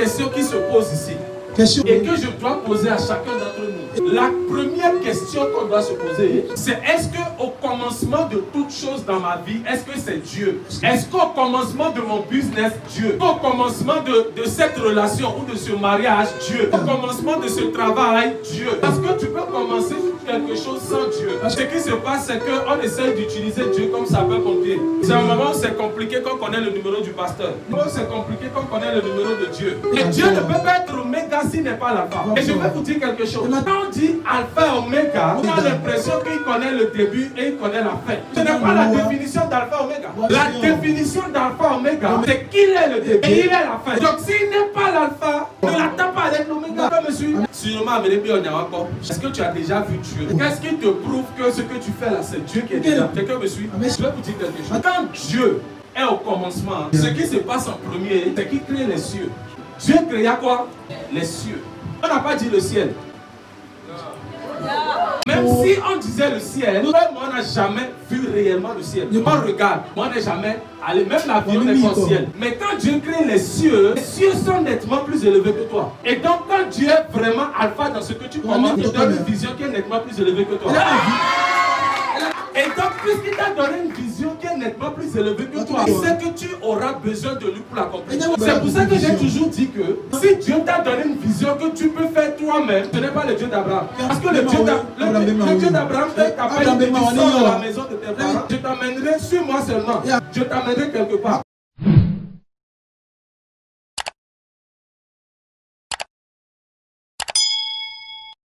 question qui se pose ici. Et que je dois poser à chacun d'entre nous. La première question qu'on doit se poser, c'est est-ce qu'au commencement de toute chose dans ma vie, est-ce que c'est Dieu? Est-ce qu'au commencement de mon business, Dieu? Au commencement de cette relation ou de ce mariage, Dieu? Au commencement de ce travail, Dieu? Parce que tu peux commencer quelque chose sans Dieu. Ce qui se passe, c'est qu'on essaie d'utiliser Dieu comme sapeur-pompier. C'est un moment où c'est compliqué quand on connaît le numéro du pasteur. C'est compliqué quand on connaît le numéro de Dieu. Et Dieu ne peut pas être oméga s'il n'est pas l'alpha. Et je vais vous dire quelque chose. Quand on dit alpha et oméga, on a l'impression qu'il connaît le début et il connaît la fin. Ce n'est pas la définition d'alpha et oméga. La définition d'alpha et oméga, c'est qu'il est le début et il est la fin. Donc s'il n'est pas l'alpha, ne l'attends pas avec l'oméga. Sûrement, est-ce que tu as déjà vu Dieu? Qu'est-ce qui te prouve que ce que tu fais là, c'est Dieu qui est dedans? Quelqu'un me suit? Je vais vous dire quelque chose. Quand Dieu est au commencement, ce qui se passe en premier, c'est qu'il crée les cieux. Dieu créa quoi? Les cieux. On n'a pas dit le ciel. Même si on disait le ciel, nous, on n'a jamais vu réellement le ciel. On regarde, on n'est jamais allé, même l'avion n'est pas au ciel. Mais quand Dieu crée les cieux sont nettement plus élevés que toi. Et donc quand Dieu est vraiment alpha dans ce que tu commences, il te donne une vision qui est nettement plus élevée que toi. Et donc, puisqu'il t'a donné une vision qui est nettement plus élevée que toi, il sait que tu auras besoin de lui pour l'accomplir. C'est pour ça que j'ai toujours dit que si Dieu t'a donné une vision que tu peux faire toi-même, ce n'est pas le Dieu d'Abraham. Parce que le Dieu d'Abraham t'appelle dans la maison de tes parents. Je t'amènerai, suis-moi seulement. Je t'amènerai quelque part.